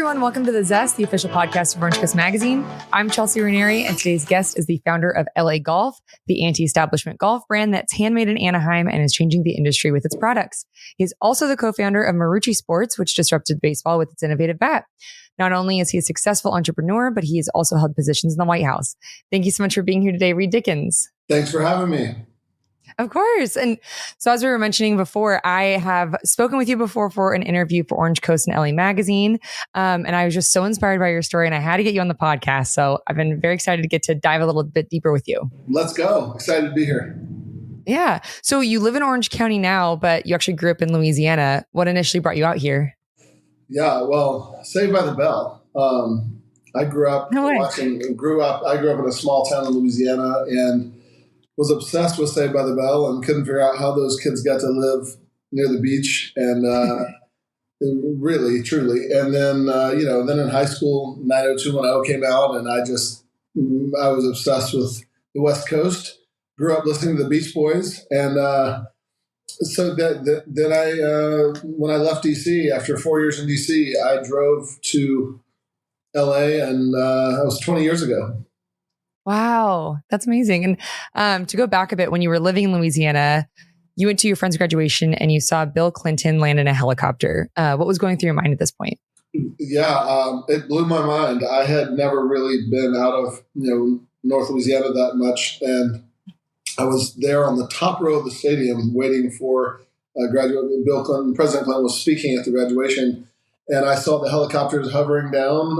everyone. Welcome to The Zest, the official podcast of Orange Coast Magazine. I'm Chelsea Ranieri, and today's guest is the founder of LA Golf, the anti-establishment golf brand that's handmade in Anaheim and is changing the industry with its products. He's also the co-founder of Marucci Sports, which disrupted baseball with its innovative bat. Not only is he a successful entrepreneur, but he has also held positions in the White House. Thank you so much for being here today, Reed Dickens. Thanks for having me. Of course. And so as we were mentioning before, I have spoken with you before for an interview for Orange Coast and LA Magazine. And I was just so inspired by your story and I had to get you on the podcast. So I've been very excited to get to dive a little bit deeper with you. Let's go. Excited to be here. Yeah. So you live in Orange County now, but you actually grew up in Louisiana. What initially brought you out here? Yeah, well, Saved by the Bell. I grew up I grew up in a small town in Louisiana and was obsessed with Saved by the Bell and couldn't figure out how those kids got to live near the beach and really, truly. And then, then in high school, 90210 came out and I was obsessed with the West Coast, grew up listening to the Beach Boys. And so then when I left DC, after 4 years in DC, I drove to LA and that was 20 years ago. Wow, that's amazing. And to go back a bit, when you were living in Louisiana, you went to your friend's graduation and you saw Bill Clinton land in a helicopter. What was going through your mind at this point? Yeah, it blew my mind. I had never really been out of North Louisiana that much, and I was there on the top row of the stadium waiting for Bill Clinton. President Clinton was speaking at the graduation. And I saw the helicopters hovering down.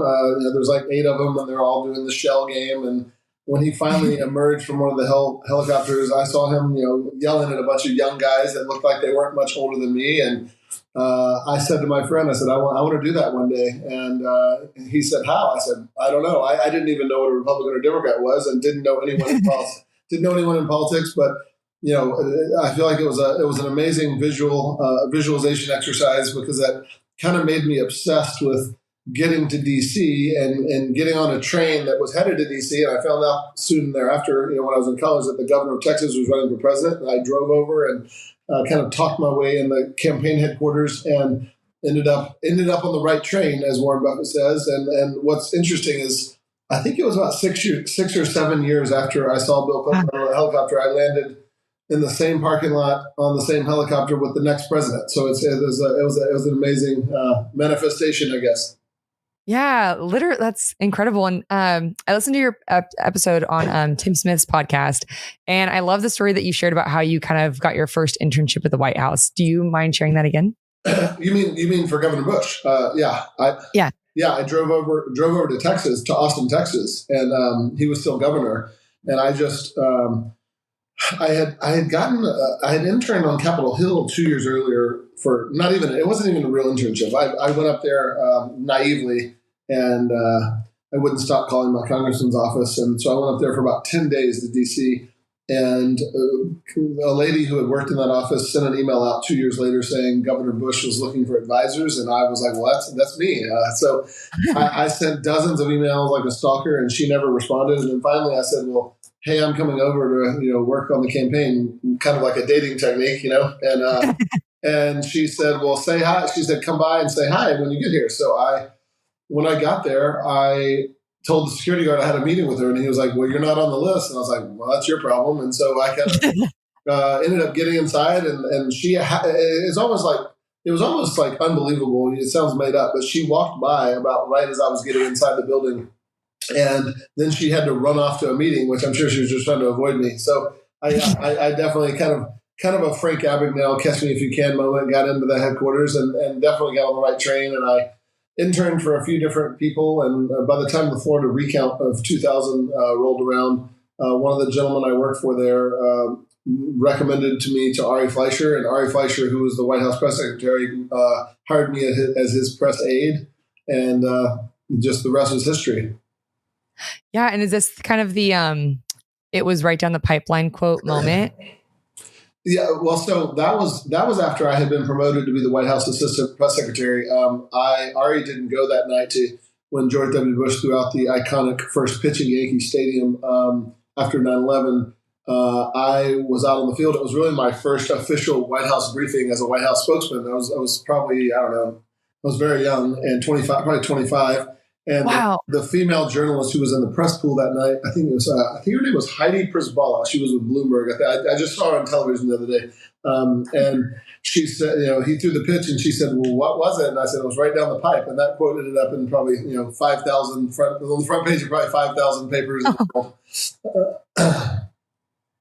There's like 8 of them, and they're all doing the shell game. And when he finally emerged from one of the helicopters, I saw him, yelling at a bunch of young guys that looked like they weren't much older than me. And I said to my friend, I said, I want to do that one day. And he said, how? I said, I don't know. I didn't even know what a Republican or Democrat was, and didn't know anyone in politics. But I feel like it was an amazing visualization exercise because that kind of made me obsessed with getting to DC and getting on a train that was headed to DC. And I found out soon thereafter, when I was in college, that the governor of Texas was running for president. And I drove over and kind of talked my way in the campaign headquarters and ended up on the right train, as Warren Buffett says. And what's interesting is I think it was about 6 or 7 years after I saw Bill Clinton on a helicopter, I landed in the same parking lot on the same helicopter with the next president. So it was an amazing manifestation, I guess. Yeah, literally, that's incredible. And I listened to your episode on Tim Smith's podcast, and I love the story that you shared about how you kind of got your first internship at the White House. Do you mind sharing that again? You mean for Governor Bush? Yeah. I drove over to Texas, to Austin, Texas, and he was still governor, and I just. I had interned on Capitol Hill 2 years earlier for it wasn't even a real internship. I went up there naively and I wouldn't stop calling my congressman's office. And so I went up there for about 10 days to DC, and a lady who had worked in that office sent an email out 2 years later saying Governor Bush was looking for advisors. And I was like, well, that's me. So I sent dozens of emails like a stalker, and she never responded. And then finally I said, well, hey, I'm coming over to work on the campaign, kind of like a dating technique, and she said, well, say hi. She said, come by and say hi when you get here. So when I got there, I told the security guard I had a meeting with her, and he was like, well, you're not on the list. And I was like, well, that's your problem. And so I kind of ended up getting inside, and she it was almost like unbelievable. It sounds made up, but she walked by about right as I was getting inside the building. And then she had to run off to a meeting, which I'm sure she was just trying to avoid me. So I definitely kind of a Frank Abagnale catch me if you can moment, got into the headquarters and definitely got on the right train. And I interned for a few different people. And by the time the Florida recount of 2000 rolled around, one of the gentlemen I worked for there recommended to me to Ari Fleischer. And Ari Fleischer, who was the White House press secretary, hired me as his press aide. And just the rest was history. Yeah. And is this kind of the, it was right down the pipeline quote moment? Yeah. Well, so that was after I had been promoted to be the White House assistant press secretary. Ari didn't go that night when George W. Bush threw out the iconic first pitch at Yankee Stadium after 9/11. I was out on the field. It was really my first official White House briefing as a White House spokesman. I was probably, I don't know, I was very young and 25, probably 25. And wow. the female journalist who was in the press pool that night, I think her name was Heidi Prisbala. She was with Bloomberg. I just saw her on television the other day. And she said, he threw the pitch and she said, well, what was it? And I said, it was right down the pipe. And that quote ended up in probably, 5,000 on the front page of probably 5,000 papers.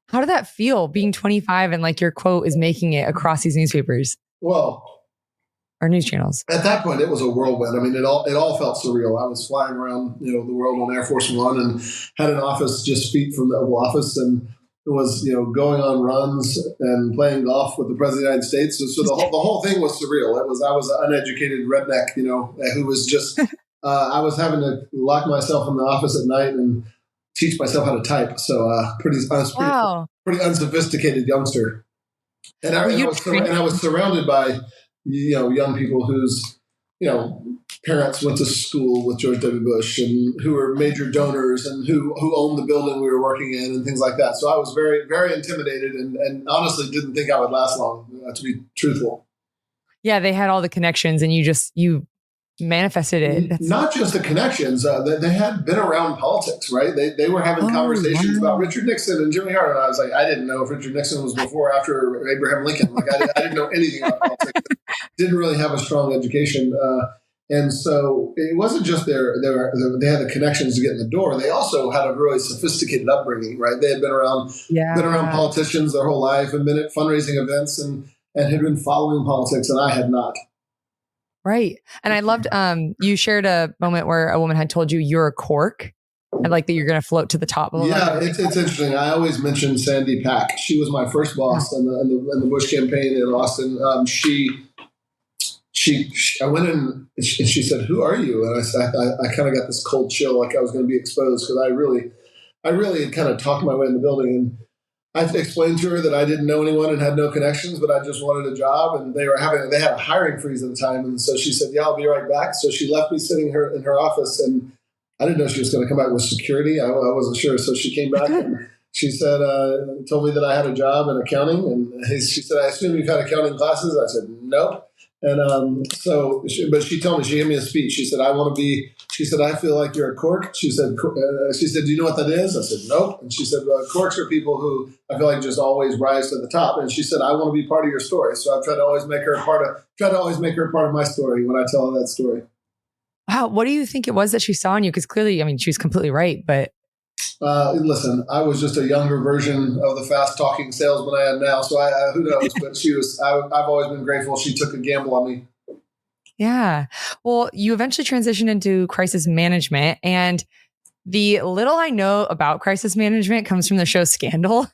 How did that feel being 25 and like your quote is making it across these newspapers? Well, or news channels. At that point, it was a whirlwind. I mean, it all felt surreal. I was flying around, the world on Air Force One and had an office just feet from the Oval Office, and it was, going on runs and playing golf with the President of the United States. So the whole thing was surreal. I was an uneducated redneck, who was just. I was having to lock myself in the office at night and teach myself how to type. So pretty unsophisticated youngster. And I was surrounded by young people whose, parents went to school with George W. Bush and who were major donors and who owned the building we were working in and things like that. So I was very, very intimidated and honestly didn't think I would last long, to be truthful. Yeah, they had all the connections and you manifested it. Not just the connections. They had been around politics, right? They were having conversations about Richard Nixon and Jimmy Carter. And I was like, I didn't know if Richard Nixon was before or after Abraham Lincoln. Like I didn't know anything about politics. Didn't really have a strong education. And so it wasn't just they had the connections to get in the door. They also had a really sophisticated upbringing, right? They had been around politicians their whole life and been at fundraising events and had been following politics, and I had not. Right. And I loved, you shared a moment where a woman had told you you're a cork and like that you're going to float to the top. Yeah, it's interesting. I always mention Sandy Pack. She was my first boss in the Bush campaign in Austin. I went in and she said, "Who are you?" And I said, I kind of got this cold chill, like I was going to be exposed because I really had kind of talked my way in the building. And I explained to her that I didn't know anyone and had no connections, but I just wanted a job. And they had a hiring freeze at the time. And so she said, "Yeah, I'll be right back." So she left me sitting in her office, and I didn't know she was going to come back with security. I wasn't sure. So she came back and she said, told me that I had a job in accounting. And she said, "I assume you've had accounting classes?" I said, "Nope." And but she told me, she gave me a speech. She said, she said, "I feel like you're a cork." She said, "Do you know what that is?" I said, "Nope." And she said, "Corks are people who I feel like just always rise to the top." And she said, "I want to be part of your story." So I've tried to always make her a part of my story when I tell her that story. Wow. What do you think it was that she saw in you? Because clearly, I mean, she was completely right, but. Listen, I was just a younger version of the fast-talking salesman I am now. So who knows? But I've always been grateful she took a gamble on me. Yeah. Well, you eventually transitioned into crisis management. And the little I know about crisis management comes from the show Scandal,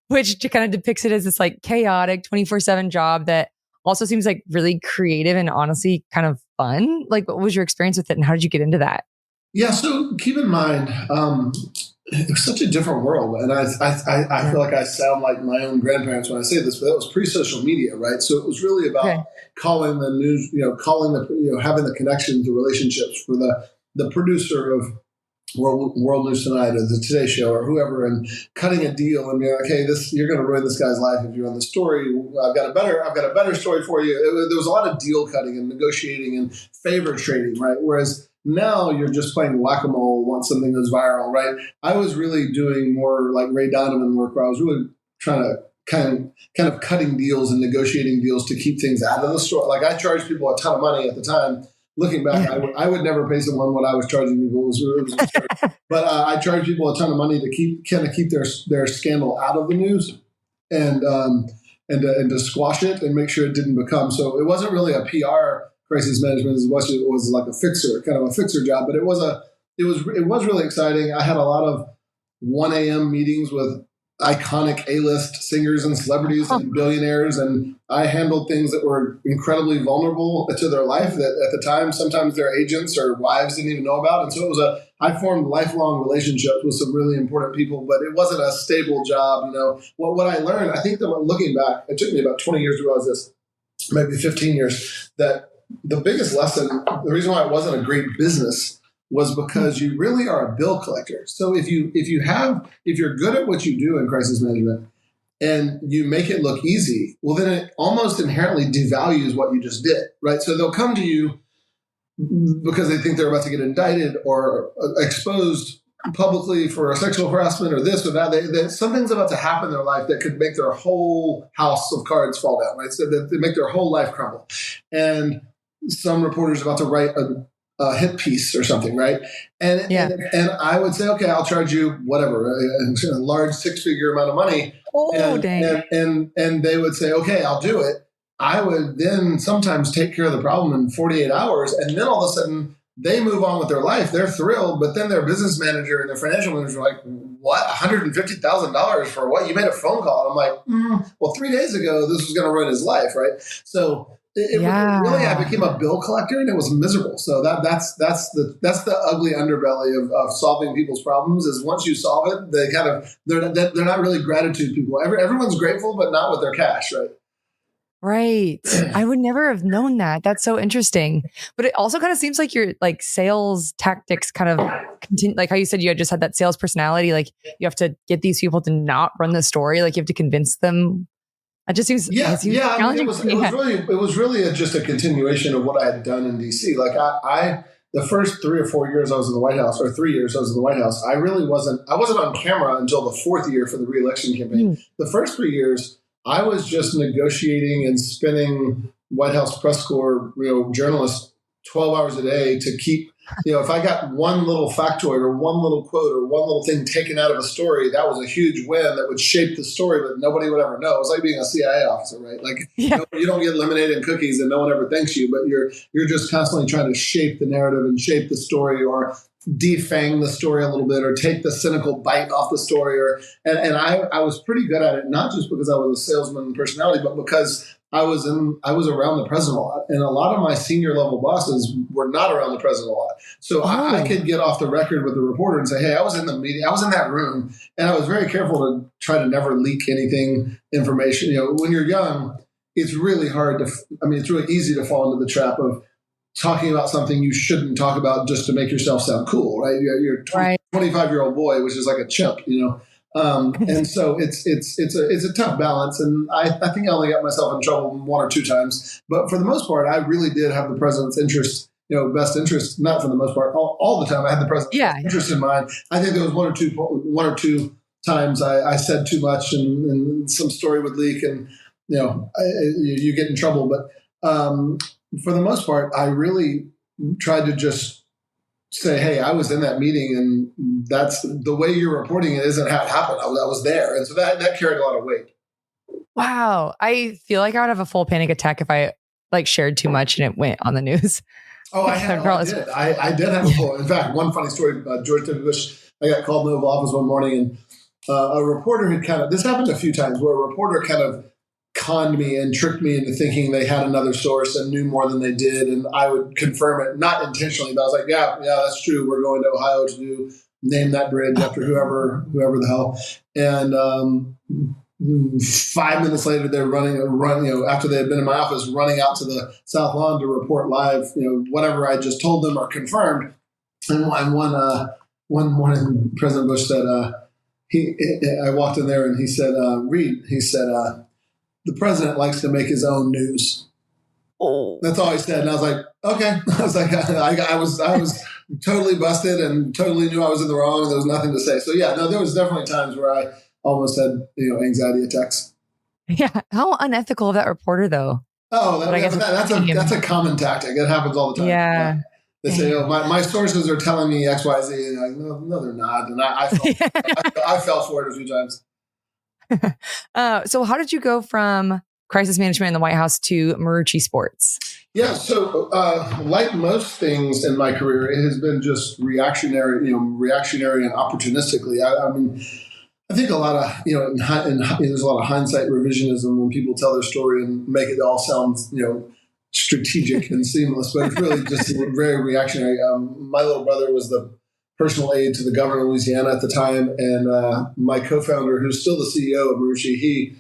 which kind of depicts it as this like chaotic 24/7 job that also seems like really creative and honestly kind of fun. Like, what was your experience with it and how did you get into that? Yeah. So keep in mind, it was such a different world. And I feel like I sound like my own grandparents when I say this, but that was pre-social media, right? So it was really about calling the news, having the connections, the relationships for the producer of World News Tonight or the Today Show or whoever, and cutting a deal and being like, "Hey, you're going to ruin this guy's life if you're on the story. I've got a better story for you." There was a lot of deal cutting and negotiating and favor trading, right? Whereas now you're just playing whack-a-mole once something goes viral, right? I was really doing more like Ray Donovan work where I was really trying to kind of cutting deals and negotiating deals to keep things out of the store. Like I charged people a ton of money at the time. Looking back, I would never pay someone what I was charging people. It was absurd. But I charged people a ton of money to keep their scandal out of the news and to squash it and make sure it didn't become. So it wasn't really a PR crisis management as much as it was like a fixer job. But it was really exciting. I had a lot of 1 a.m. meetings with iconic A-list singers and celebrities and billionaires, and I handled things that were incredibly vulnerable to their life that at the time sometimes their agents or wives didn't even know about. And so I formed lifelong relationships with some really important people, but it wasn't a stable job. What I learned, I think that looking back, it took me about 20 years to realize this, maybe 15 years, that the biggest lesson, the reason why it wasn't a great business was because you really are a bill collector. So if you're good at what you do in crisis management and you make it look easy, well, then it almost inherently devalues what you just did, right? So they'll come to you because they think they're about to get indicted or exposed publicly for sexual harassment or this or that. Something's about to happen in their life that could make their whole house of cards fall down, right? So that they make their whole life crumble. And some reporter's about to write a hit piece or something, right? And I would say, okay, I'll charge you whatever, a large 6-figure amount of money. And they would say, okay, I'll do it. I would then sometimes take care of the problem in 48 hours. And then all of a sudden they move on with their life. They're thrilled. But then their business manager and their financial manager are like, what? $150,000 for what? You made a phone call. And I'm like, well, 3 days ago, this was going to ruin his life, right? So really, I became a bill collector, and it was miserable. So that's the ugly underbelly of solving people's problems. Is once you solve it, they're not really gratitude people. Everyone's grateful, but not with their cash, right? Right. I would never have known that. That's so interesting. But it also kind of seems like your like sales tactics kind of continue, like how you said you had just had that sales personality. Like you have to get these people to not run the story. Like you have to convince them. It just seems challenging. I mean, it was really just a continuation of what I had done in DC. Like I the first 3 or 4 years I was in the White House, or 3 years I was in the White House, I wasn't on camera until the 4th year for the re-election campaign. The first 3 years, I was just negotiating and spinning White House press corps, journalists 12 hours a day to keep, if I got one little factoid or one little quote or one little thing taken out of a story, that was a huge win that would shape the story, but nobody would ever know. It was like being a CIA officer, right? Like you don't get lemonade and cookies and no one ever thanks you, but you're just constantly trying to shape the narrative and shape the story, or defang the story a little bit, or take the cynical bite off the story. And I was pretty good at it, not just because I was a salesman personality, but because I was around the president a lot, and a lot of my senior level bosses were not around the president a lot. So I could get off the record with the reporter and say, hey, I was in the meeting, I was in that room, and I was very careful to try to never leak information. When you're young, it's really hard it's really easy to fall into the trap of talking about something you shouldn't talk about just to make yourself sound cool, right? You're a 25-year-old boy, which is like a chimp, and so it's a tough balance. And I think I only got myself in trouble 1 or 2 times, but for the most part, I really did have the president's interest, best interest. Not for the most part, all the time I had the president's interest in mind. I think there was one or two times I said too much, and some story would leak, and you get in trouble. But for the most part, I really tried to just say, hey, I was in that meeting, and that's the way you're reporting it isn't how it happened. I was there. And so that carried a lot of weight. Wow. I feel like I would have a full panic attack if I shared too much and it went on the news. Oh, I did. I did have a full. In fact, one funny story, George W. Bush, I got called in the Oval Office one morning, and a reporter had this happened a few times, where a reporter kind of conned me and tricked me into thinking they had another source and knew more than they did, and I would confirm it, not intentionally, but I was like, yeah, that's true. We're going to Ohio to name that bridge after whoever the hell. And 5 minutes later, they're running, after they had been in my office, running out to the South Lawn to report live, whatever I just told them or confirmed. And one morning, President Bush said, I walked in there and he said, Reed, he said, the president likes to make his own news. Oh, that's all he said. And I was like, okay. I was like, I was totally busted and totally knew I was in the wrong, and there was nothing to say. So there was definitely times where I almost had, anxiety attacks. Yeah. How unethical of that reporter though. Oh, that's a common tactic. It happens all the time. Yeah. They say, my sources are telling me X, Y, Z. And I'm like, no, they're not. And I fell for it a few times. So how did you go from crisis management in the White House to Marucci Sports? Yeah. So like most things in my career, it has been just reactionary and opportunistically. I think a lot of, there's a lot of hindsight revisionism when people tell their story and make it all sound, strategic and seamless, but it's really just very reactionary. My little brother was the personal aide to the governor of Louisiana at the time. And my co-founder, who's still the CEO of Marucci, he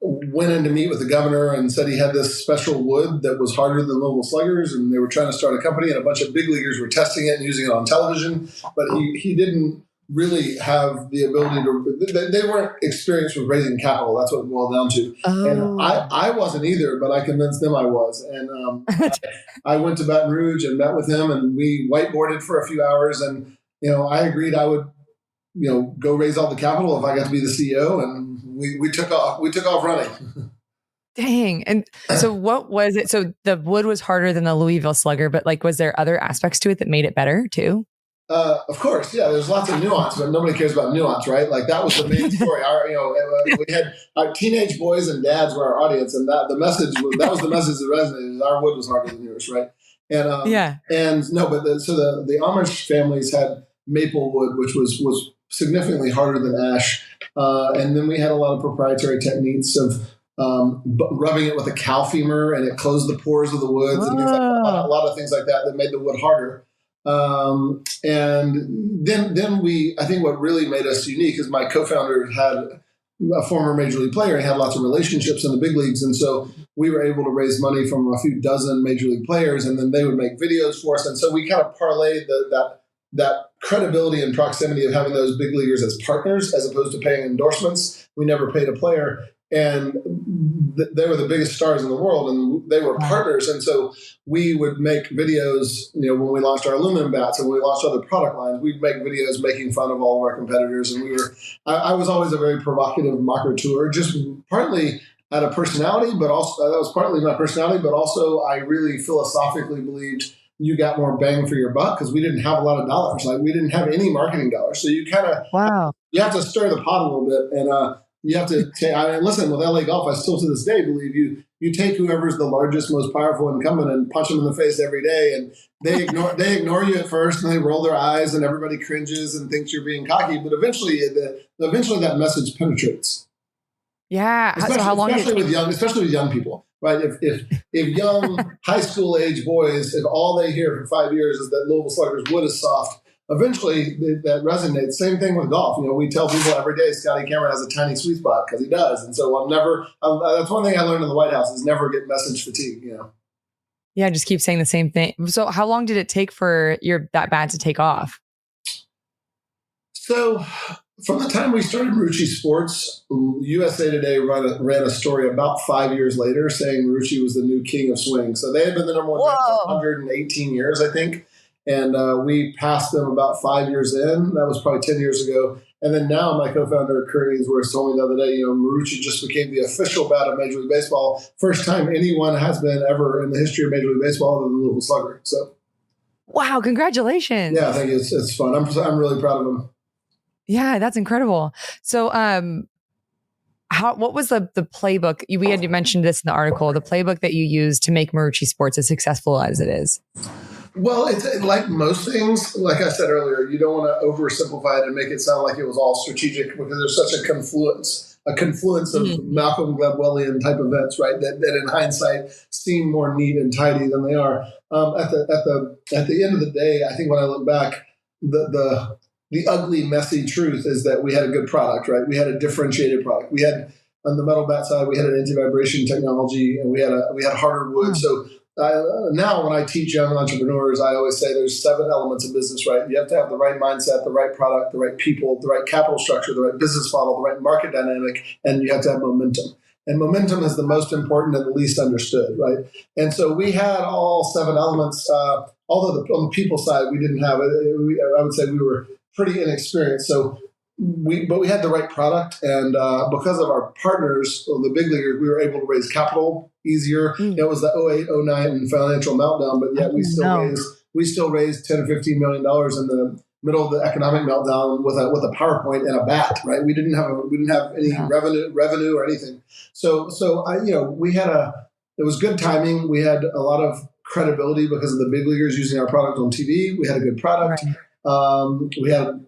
went in to meet with the governor and said he had this special wood that was harder than Louisville Sluggers, and they were trying to start a company, and a bunch of big leaguers were testing it and using it on television. But he didn't really have the ability to, they weren't experienced with raising capital. That's what it boiled down to. Oh. And I wasn't either, but I convinced them I was. And I went to Baton Rouge and met with him, and we whiteboarded for a few hours. And, I agreed I would, go raise all the capital if I got to be the CEO. And we took off running. Dang. And so what was it? So the wood was harder than the Louisville Slugger, but was there other aspects to it that made it better too? Of course, yeah. There's lots of nuance, but nobody cares about nuance, right? That was the main story. We had our teenage boys and dads were our audience, and that was the message that resonated. Our wood was harder than yours, right? And the Amish families had maple wood, which was significantly harder than ash, and then we had a lot of proprietary techniques of rubbing it with a cow femur, and it closed the pores of the woods, and things like that. A lot of things like that made the wood harder. And then I think what really made us unique is my co-founder had a former major league player and had lots of relationships in the big leagues. And so we were able to raise money from a few dozen major league players, and then they would make videos for us. And so we kind of parlayed that credibility and proximity of having those big leaguers as partners, as opposed to paying endorsements. We never paid a player. And they were the biggest stars in the world, and they were partners. And so we would make videos, when we launched our aluminum bats and when we launched other product lines, we'd make videos making fun of all of our competitors. And I was always a very provocative marketeur, just partly out of personality, but also that was partly my personality, but also I really philosophically believed you got more bang for your buck because we didn't have a lot of dollars. We didn't have any marketing dollars. So you kind of, you have to stir the pot a little bit. And, you have to take, listen, with LA Golf, I still to this day believe you take whoever's the largest, most powerful incumbent and punch them in the face every day. And they ignore you at first, and they roll their eyes, and everybody cringes and thinks you're being cocky. But eventually that message penetrates. Yeah. Especially with young people, right? If young high school age boys, if all they hear for 5 years is that Louisville Sluggers wood is soft, eventually that resonates. Same thing with golf. We tell people every day Scotty Cameron has a tiny sweet spot because he does. And so that's one thing I learned in the White House is never get message fatigue, Yeah, just keep saying the same thing. So how long did it take for that bat to take off? So from the time we started Marucci Sports, USA Today ran a story about 5 years later saying Marucci was the new king of swing. So they had been the number one for 118 years, I think. And we passed them about 5 years in. That was probably 10 years ago. And then now my co-founder, Kurt Ainsworth, told me the other day, Marucci just became the official bat of Major League Baseball. First time anyone has been ever in the history of Major League Baseball other than the Louisville Slugger. So, wow, congratulations. Yeah, I think it's fun. I'm really proud of him. Yeah, that's incredible. So what was the playbook? We had mentioned this in the article, the playbook that you used to make Marucci Sports as successful as it is. Well, it's like most things, like I said earlier, you don't want to oversimplify it and make it sound like it was all strategic because there's such a confluence of Malcolm Gladwellian type events, right? That in hindsight seem more neat and tidy than they are. At the end of the day, I think when I look back, the ugly, messy truth is that we had a good product, right? We had a differentiated product. We had on the metal bat side, we had an anti-vibration technology, and we had harder wood. So now when I teach young entrepreneurs, I always say there's 7 elements of business, right? You have to have the right mindset, the right product, the right people, the right capital structure, the right business model, the right market dynamic, and you have to have momentum. And momentum is the most important and the least understood, right? And so we had all 7 elements, although on the people side, we didn't have it. I would say we were pretty inexperienced. So but we had the right product, and because of our partners, the big leaguers, we were able to raise capital easier. It was the 08-09 financial meltdown, but yet we still raised $10 or $15 million in the middle of the economic meltdown with a PowerPoint and a bat. Right? We didn't have any revenue or anything. So it was good timing. We had a lot of credibility because of the big leaguers using our product on TV. We had a good product. Right. We had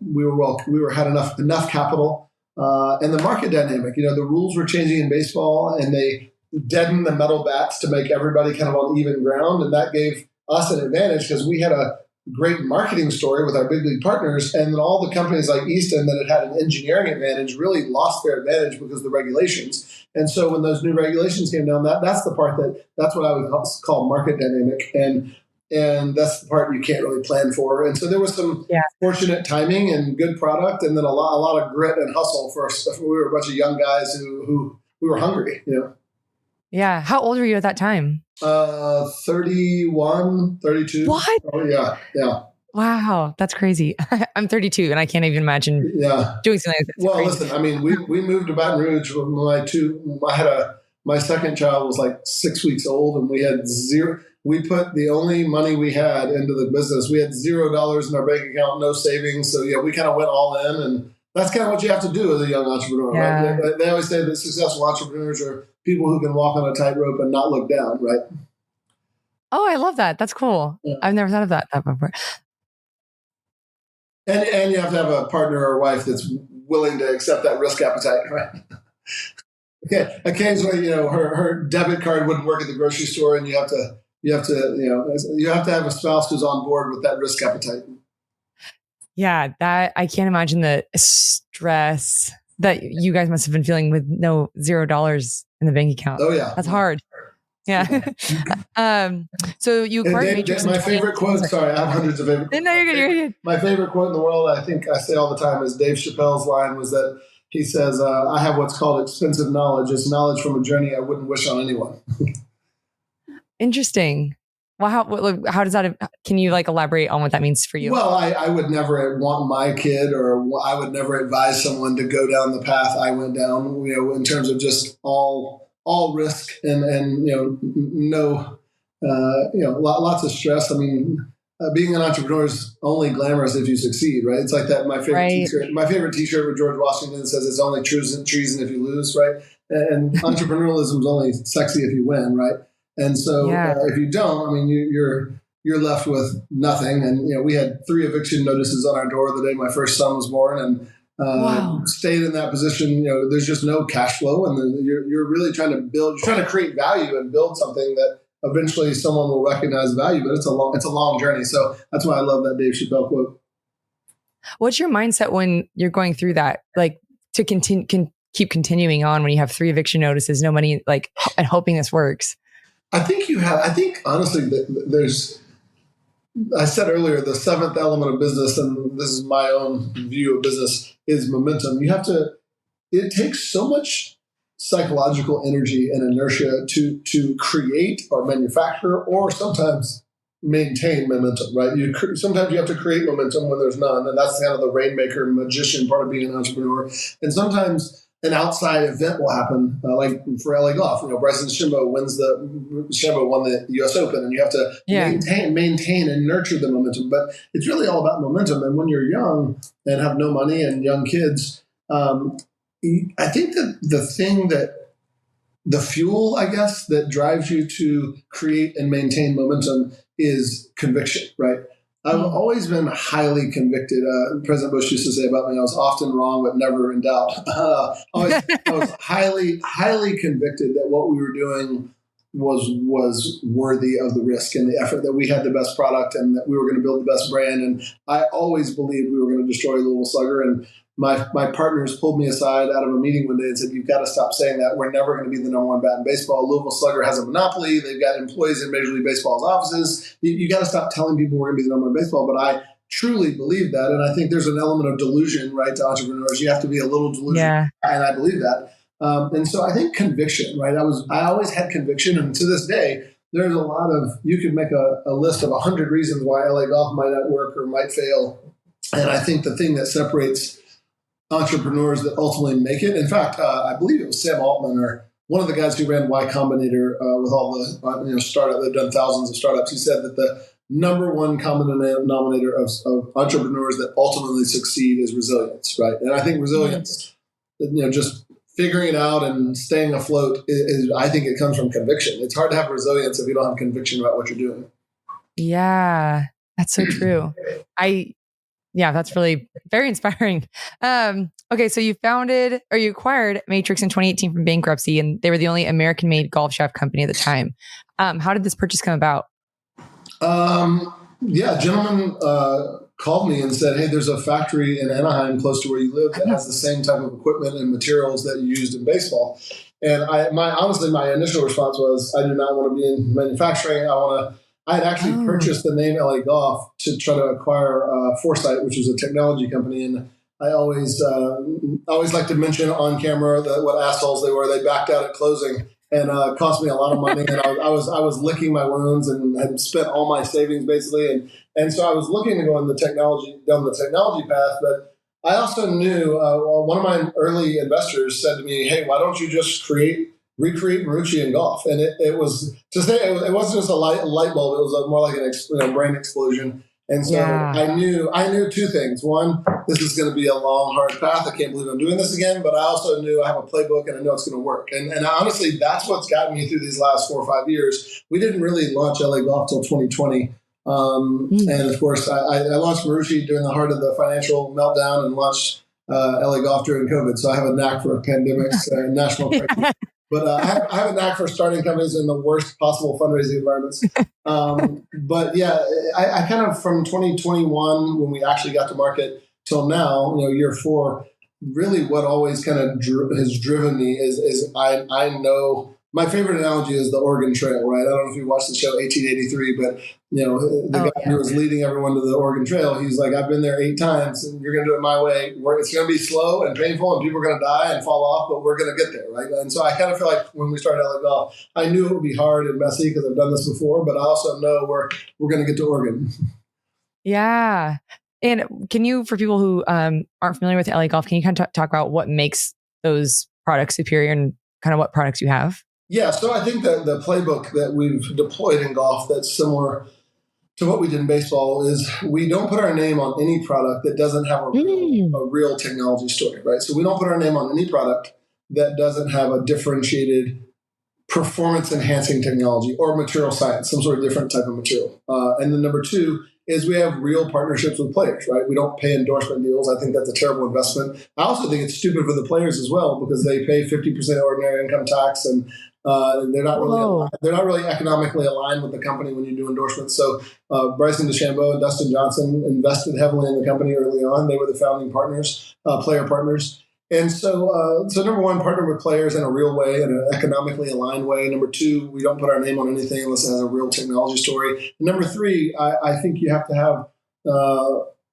enough capital, and the market dynamic, the rules were changing in baseball, and they deadened the metal bats to make everybody kind of on even ground. And that gave us an advantage because we had a great marketing story with our big league partners. And then all the companies like Easton that had an engineering advantage really lost their advantage because of the regulations. And so when those new regulations came down, that's the part that's what I would call market dynamic. And And that's the part you can't really plan for. And so there was some fortunate timing and good product, and then a lot of grit and hustle for us. We were a bunch of young guys who we were hungry, Yeah. How old were you at that time? 31, 32. What? Oh, yeah. Yeah. Wow. That's crazy. I'm 32 and I can't even imagine doing something like that. Well, listen, I mean, we moved to Baton Rouge with my second child was like 6 weeks old, and we had zero. We put the only money we had into the business. We had $0 in our bank account, no savings. So we kind of went all in, and that's kind of what you have to do as a young entrepreneur, right? They always say that successful entrepreneurs are people who can walk on a tightrope and not look down, right? Oh, I love that. That's cool. Yeah. I've never thought of that before. And you have to have a partner or a wife that's willing to accept that risk appetite, right? Okay. Occasionally, her debit card wouldn't work at the grocery store, and you have to have a spouse who's on board with that risk appetite. Yeah, that I can't imagine the stress that you guys must have been feeling with no $0 in the bank account. Oh yeah, that's hard. Yeah. So you acquired Matrix. My favorite quote. Sorry, I have hundreds of favorite. No, you're good. You're good. My favorite quote in the world, I think I say all the time, is Dave Chappelle's line. Was that he says, "I have what's called expensive knowledge. It's knowledge from a journey I wouldn't wish on anyone." Interesting. Well, how does that? Can you elaborate on what that means for you? Well, I would never want my kid, or I would never advise someone to go down the path I went down. In terms of just all risk and lots of stress. I mean, being an entrepreneur is only glamorous if you succeed, right? It's like that. My favorite T-shirt. My favorite T-shirt with George Washington says, "It's only treason if you lose," right? And entrepreneurialism is only sexy if you win, right? And so if you don't, I mean, you're left with nothing. And we had 3 eviction notices on our door the day my first son was born, and stayed in that position. There's just no cash flow, and you're really trying to create value and build something that eventually someone will recognize value. But it's a long journey. So that's why I love that Dave Chappelle quote. What's your mindset when you're going through that? To keep continuing on when you have 3 eviction notices, no money, and hoping this works. I think honestly that I said earlier, the 7th element of business, and this is my own view of business, is momentum. It takes so much psychological energy and inertia to create or manufacture, or sometimes maintain momentum, right? Sometimes you have to create momentum when there's none. And that's kind of the rainmaker magician part of being an entrepreneur. And sometimes an outside event will happen, like for LA Golf. Bryson DeChambeau won the U.S. Open, and you have to maintain and nurture the momentum. But it's really all about momentum. And when you're young and have no money and young kids, I think that the fuel, I guess, that drives you to create and maintain momentum is conviction, right? I've always been highly convicted. President Bush used to say about me, I was often wrong, but never in doubt. I was highly, highly convicted that what we were doing was worthy of the risk and the effort, that we had the best product and that we were going to build the best brand. And I always believed we were going to destroy Louisville Slugger. And my partners pulled me aside out of a meeting one day and said, "You've got to stop saying that. We're never going to be the number 1 bat in baseball. Louisville Slugger has a monopoly. They've got employees in Major League Baseball's offices. You got to stop telling people we're going to be the number 1 in baseball." But I truly believe that. And I think there's an element of delusion, right, to entrepreneurs. You have to be a little delusional. And I believe that. And so I think conviction, right? I always had conviction. And to this day, there's a lot of, you could make a list of 100 reasons why LA Golf might not work or might fail. And I think the thing that separates entrepreneurs that ultimately make it, in fact, I believe it was Sam Altman, or one of the guys who ran Y Combinator with all the startup, they've done thousands of startups. He said that the number 1 common denominator of entrepreneurs that ultimately succeed is resilience, right? And I think resilience, just figuring it out and staying afloat is, I think it comes from conviction. It's hard to have resilience if you don't have conviction about what you're doing. Yeah, that's so true. That's really very inspiring. Okay, so you acquired Matrix in 2018 from bankruptcy, and they were the only American-made golf shaft company at the time. How did this purchase come about? A gentleman called me and said, "Hey, there's a factory in Anaheim close to where you live that has the same type of equipment and materials that you used in baseball." And my initial response was, I do not want to be in manufacturing. I want I had actually purchased the name LA Golf to try to acquire Foresight, which was a technology company. And I always like to mention on camera what assholes they were. They backed out at closing and cost me a lot of money. And I was licking my wounds and had spent all my savings basically. And so I was looking to go down the technology path, but I also knew one of my early investors said to me, "Hey, why don't you just recreate Marucci in golf?" And it was to say it wasn't just a light bulb; it was more like an brain explosion. And so I knew two things. One, this is going to be a long, hard path. I can't believe I'm doing this again. But I also knew I have a playbook and I know it's going to work. And honestly, that's what's gotten me through these last 4 or 5 years. We didn't really launch LA Golf till 2020. And of course, I launched Marucci during the heart of the financial meltdown and launched LA Golf during COVID. So I have a knack for pandemics and national crisis. But I have a knack for starting companies in the worst possible fundraising environments. But yeah, I kind of from 2021, when we actually got to market till now, year 4, really what always kind of has driven me is I know my favorite analogy is the Oregon Trail, right? I don't know if you watched the show 1883, but the guy who was leading everyone to the Oregon Trail, he's like, I've been there 8 times and you're going to do it my way. It's going to be slow and painful and people are going to die and fall off, but we're going to get there, right? And so I kind of feel like when we started LA Golf, I knew it would be hard and messy because I've done this before, but I also know we're going to get to Oregon. Yeah. And can you, for people who aren't familiar with LA Golf, can you kind of talk about what makes those products superior and kind of what products you have? Yeah, so I think that the playbook that we've deployed in golf that's similar to what we did in baseball is we don't put our name on any product that doesn't have a real technology story, right? So we don't put our name on any product that doesn't have a differentiated performance-enhancing technology or material science, some sort of different type of material. And then number 2 is we have real partnerships with players, right? We don't pay endorsement deals. I think that's a terrible investment. I also think it's stupid for the players as well because they pay 50% ordinary income tax and they're not really economically aligned with the company when you do endorsements. So Bryson DeChambeau and Dustin Johnson invested heavily in the company early on. They were the founding partners, player partners. And so number 1, partner with players in a real way, in an economically aligned way. Number 2, we don't put our name on anything unless it has a real technology story. And number 3, I think you have to have,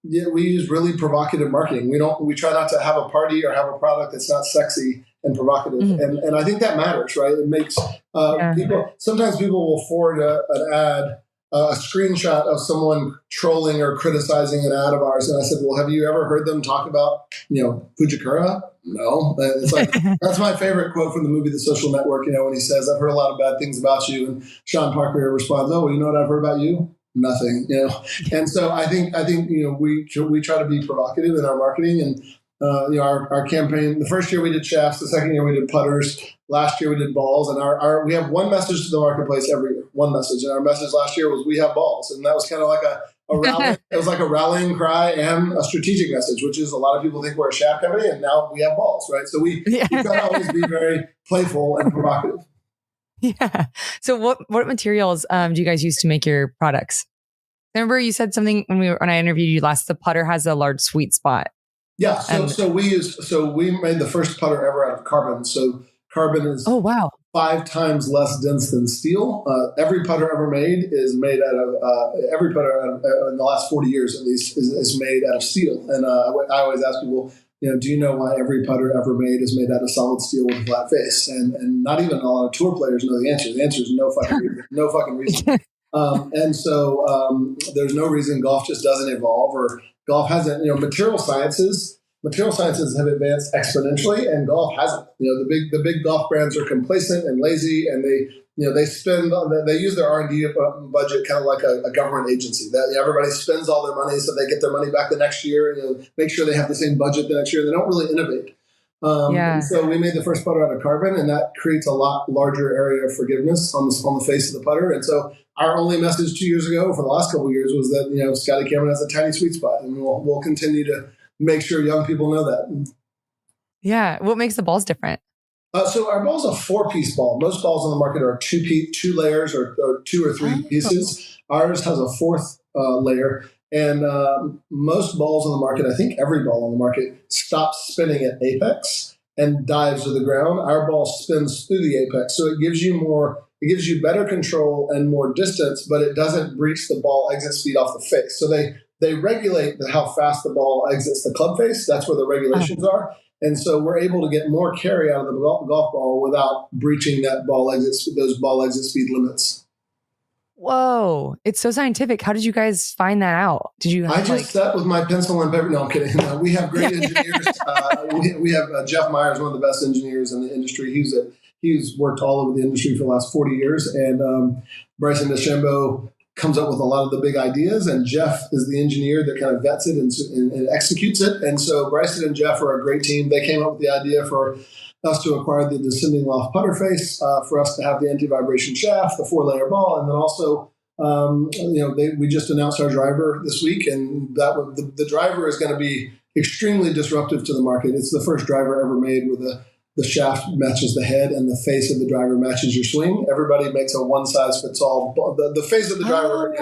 we use really provocative marketing. We try not to have a party or have a product that's not sexy and provocative. And I think that matters, right? It makes sometimes people will forward an ad, a screenshot of someone trolling or criticizing an ad of ours. And I said, well, have you ever heard them talk about, Fujikura? No. And it's like, that's my favorite quote from the movie, The Social Network, when he says, I've heard a lot of bad things about you. And Sean Parker responds, oh, well, you know what I've heard about you? Nothing, And so I think, we try to be provocative in our marketing and, our campaign, the first year we did shafts, the second year we did putters, last year we did balls, and we have one message to the marketplace every year, one message. And our message last year was we have balls. And that was kind of like a rally. It was like a rallying cry and a strategic message, which is a lot of people think we're a shaft company and now we have balls, right? So we try to always be very playful and provocative. Yeah. So what materials do you guys use to make your products? Remember you said something when I interviewed you last, the putter has a large sweet spot. Yeah. So we made the first putter ever out of carbon. So carbon is 5 times less dense than steel. Every putter ever made is made out of every putter in the last 40 years at least is made out of steel. And I always ask people, do you know why every putter ever made is made out of solid steel with a flat face? And not even a lot of tour players know the answer. The answer is no fucking reason. And so there's no reason golf just doesn't evolve or golf hasn't, material sciences have advanced exponentially and golf hasn't. The big golf brands are complacent and lazy and they use their R&D budget kind of like a government agency that everybody spends all their money so they get their money back the next year, make sure they have the same budget the next year. They don't really innovate. And so we made the first putter out of carbon and that creates a lot larger area of forgiveness on the face of the putter. And so our only message 2 years ago for the last couple of years was that, Scotty Cameron has a tiny sweet spot and we'll continue to make sure young people know that. Yeah. What makes the balls different? So our ball is a 4-piece ball. Most balls on the market are 2 layers or 2 or 3 pieces. Ours has a 4th layer. And most balls on the market, I think every ball on the market, stops spinning at apex and dives to the ground. Our ball spins through the apex. So it gives you more It gives you better control and more distance, but it doesn't breach the ball exit speed off the face. So they regulate how fast the ball exits the club face. That's where the regulations are. And so we're able to get more carry out of the golf ball without breaching those ball exit speed limits. Whoa. It's so scientific. How did you guys find that out? I just sat with my pencil and paper. No, I'm kidding. We have great engineers. We have Jeff Myers, one of the best engineers in the industry. He's worked all over the industry for the last 40 years. And Bryson DeChambeau comes up with a lot of the big ideas, and Jeff is the engineer that kind of vets it and executes it. And so Bryson and Jeff are a great team. They came up with the idea for us to acquire the descending loft putter face, for us to have the anti-vibration shaft, the 4-layer ball, and then also, we just announced our driver this week, and the driver is going to be extremely disruptive to the market. It's the first driver ever made with the shaft matches the head and the face of the driver matches your swing. Everybody makes a one-size-fits-all. The face of the driver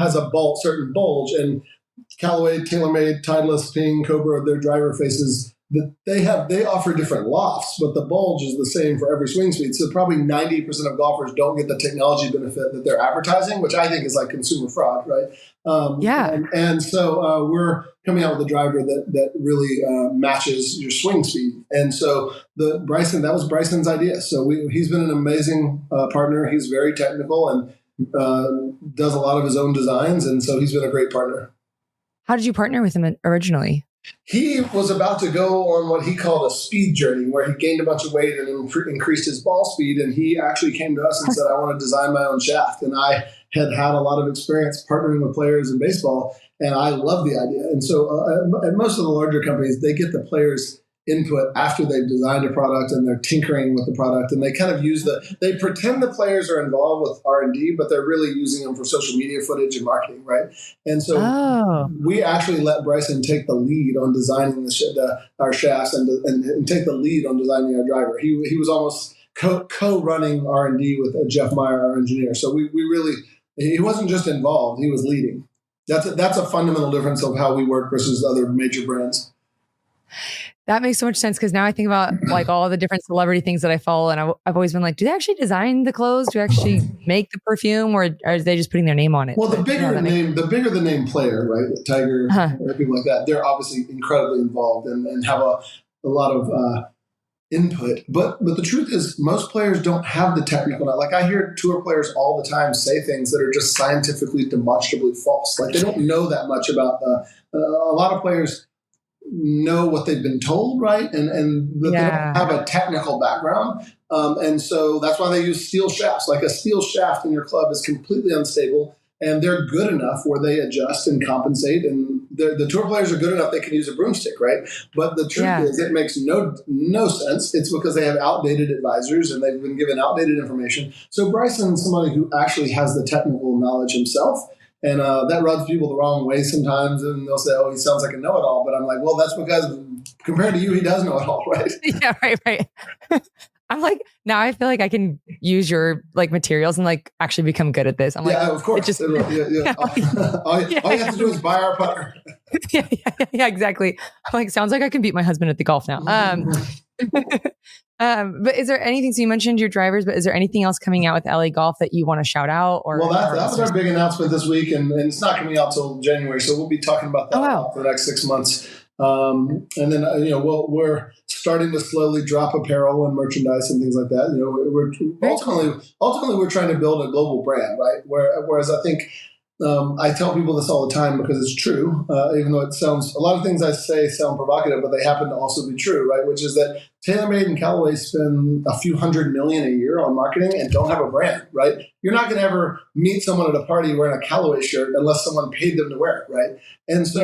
has a certain bulge, and Callaway, TaylorMade, Titleist, Ping, Cobra, their driver faces, they offer different lofts, but the bulge is the same for every swing speed. So probably 90% of golfers don't get the technology benefit that they're advertising, which I think is like consumer fraud, right? And so we're coming out with a driver that really matches your swing speed. And so that was Bryson's idea. So he's been an amazing partner. He's very technical and does a lot of his own designs. And so he's been a great partner. How did you partner with him originally? He was about to go on what he called a speed journey, where he gained a bunch of weight and increased his ball speed. And he actually came to us and said, I want to design my own shaft. And I had a lot of experience partnering with players in baseball, and I love the idea. And so at most of the larger companies, they get the players' input after they've designed a product and they're tinkering with the product, and they kind of they pretend the players are involved with R&D, but they're really using them for social media footage and marketing, right? And so we actually let Bryson take the lead on designing our shafts and take the lead on designing our driver. He was almost co-running R&D with Jeff Meyer, our engineer. So he wasn't just involved, he was leading. That's a fundamental difference of how we work versus other major brands. That makes so much sense, because now I think about like all the different celebrity things that I follow, and I've always been like, do they actually design the clothes? Do they actually make the perfume, or are they just putting their name on it? Well, the bigger the name player, right? Tiger, or people like that, they're obviously incredibly involved and have a lot of input. But the truth is, most players don't have the technical. Like, I hear tour players all the time say things that are just scientifically demonstrably false. Like, they don't know that much about a lot of players know what they've been told, right? And they don't have a technical background. And so that's why they use steel shafts. Like, a steel shaft in your club is completely unstable, and they're good enough where they adjust and compensate. And the tour players are good enough they can use a broomstick, right? But the truth is, it makes no sense. It's because they have outdated advisors and they've been given outdated information. So Bryson's somebody who actually has the technical knowledge himself. And that rubs people the wrong way sometimes, and they'll say, "Oh, he sounds like a know-it-all." But I'm like, "Well, that's because compared to you, he does know it all, right?" Yeah, right. I'm like, now I feel like I can use your like materials and like actually become good at this. I'm like, of course. All you have to do is buy our putter. Yeah, exactly. I'm like, sounds like I can beat my husband at the golf now. But is there anything, so you mentioned your drivers, but is there anything else coming out with LA Golf that you want to shout out? Well, that was our big announcement this week, and it's not coming out till January, so we'll be talking about that for the next 6 months. And then we're starting to slowly drop apparel and merchandise and things like that. We're ultimately we're trying to build a global brand, right? Whereas I think I tell people this all the time because it's true, even though a lot of things I say sound provocative, but they happen to also be true, right? Which is that TaylorMade and Callaway spend a few $100 million a year on marketing and don't have a brand, right? You're not going to ever meet someone at a party wearing a Callaway shirt unless someone paid them to wear it, right? And so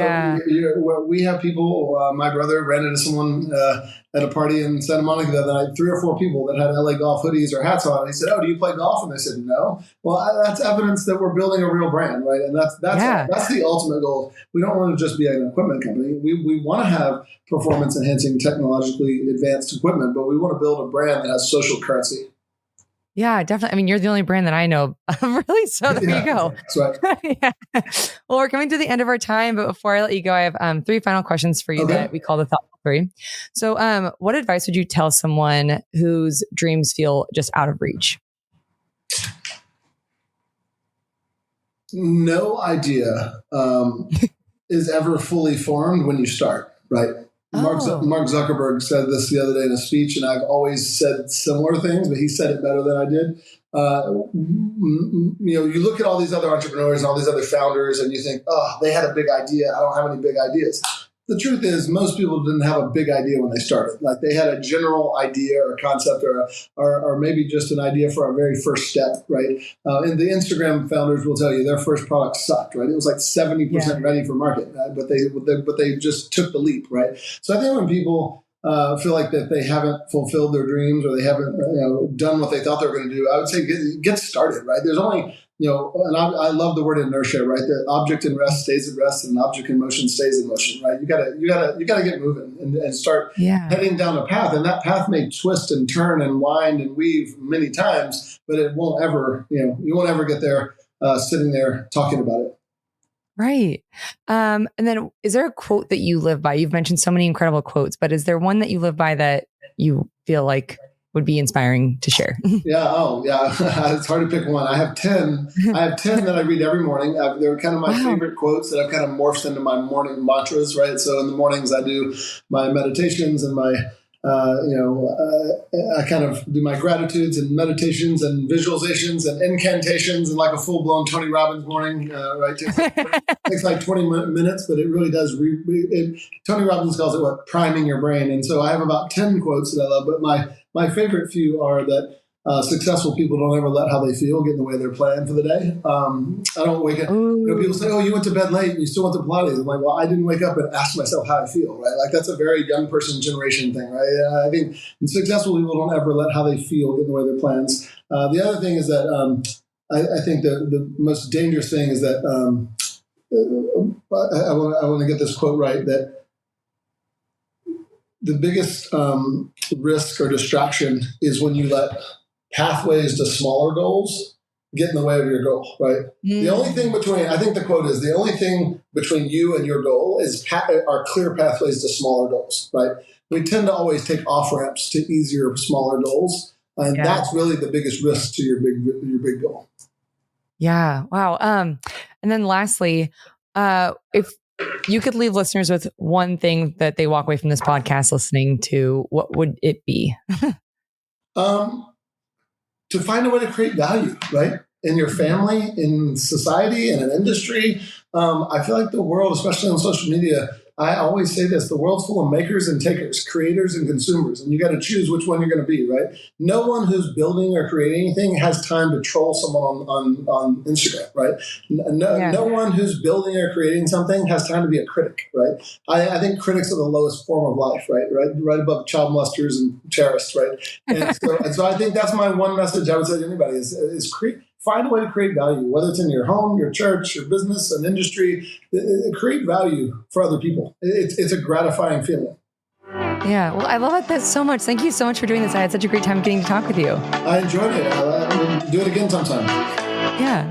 we have people, my brother ran into someone at a party in Santa Monica the other night, 3 or 4 people that had LA Golf hoodies or hats on. And he said, "Oh, do you play golf?" And they said, "No." Well, that's evidence that we're building a real brand, right? And that's the ultimate goal. We don't want to just be an equipment company. We want to have performance-enhancing, technologically advanced equipment, but we want to build a brand that has social currency. Yeah, definitely. I mean, you're the only brand that I know of, really. So there you go. That's right. Well, we're coming to the end of our time, but before I let you go, I have 3 final questions for you that we call the thoughtful 3. So what advice would you tell someone whose dreams feel just out of reach? no idea is ever fully formed when you start, right? Mark Zuckerberg said this the other day in a speech, and I've always said similar things, but he said it better than I did. You look at all these other entrepreneurs and all these other founders, and you think, oh, they had a big idea. I don't have any big ideas. The truth is, most people didn't have a big idea when they started. Like they had a general idea or concept or maybe just an idea for our very first step, right? And the Instagram founders will tell you their first product sucked, right? It was like 70% ready for market, right? but they just took the leap, right? So I think when people feel like that they haven't fulfilled their dreams or they haven't done what they thought they were going to do, I would say get started, right? There's only and I love the word inertia, right? The object in rest stays at rest, and an object in motion stays in motion, right? You gotta get moving and start heading down a path, and that path may twist and turn and wind and weave many times, but it won't ever, you won't ever get there sitting there talking about it. Right. And then is there a quote that you live by? You've mentioned so many incredible quotes, but is there one that you live by that you feel like would be inspiring to share? It's hard to pick one. I have 10 that I read every morning. They're kind of my favorite quotes that I've kind of morphed into my morning mantras, right? So in the mornings I do my meditations and my I kind of do my gratitudes and meditations and visualizations and incantations and like a full-blown Tony Robbins morning, right? Takes like 20 minutes, but it really does. Tony Robbins calls it priming your brain. And so I have about 10 quotes that I love, but my favorite few are that successful people don't ever let how they feel get in the way of their plan for the day. I don't wake up. People say, "Oh, you went to bed late and you still went to Pilates." I'm like, "Well, I didn't wake up and ask myself how I feel." Right? Like that's a very young person generation thing, right? I think successful people don't ever let how they feel get in the way of their plans. The other thing is that I think the most dangerous thing is that I want to get this quote right, that the biggest risk or distraction is when you let pathways to smaller goals get in the way of your goal, right? The only thing I think the quote is, the only thing between you and your goal is are clear pathways to smaller goals, right? We tend to always take off-ramps to easier, smaller goals. And that's really the biggest risk to your big goal. Yeah. Wow. And then lastly, if you could leave listeners with one thing that they walk away from this podcast listening to, what would it be? To find a way to create value, right? In your family, in society, in an industry. I feel like the world, especially on social media, I always say this, the world's full of makers and takers, creators and consumers, and you got to choose which one you're going to be, right? No one who's building or creating anything has time to troll someone on Instagram, right? No one who's building or creating something has time to be a critic, right? I think critics are the lowest form of life, right above child molesters and terrorists, right? And so I think that's my one message I would say to anybody is find a way to create value, whether it's in your home, your church, your business, an industry. Create value for other people. It's a gratifying feeling. Yeah, well, I love that so much. Thank you so much for doing this. I had such a great time getting to talk with you. I enjoyed it. We'll do it again sometime. Yeah.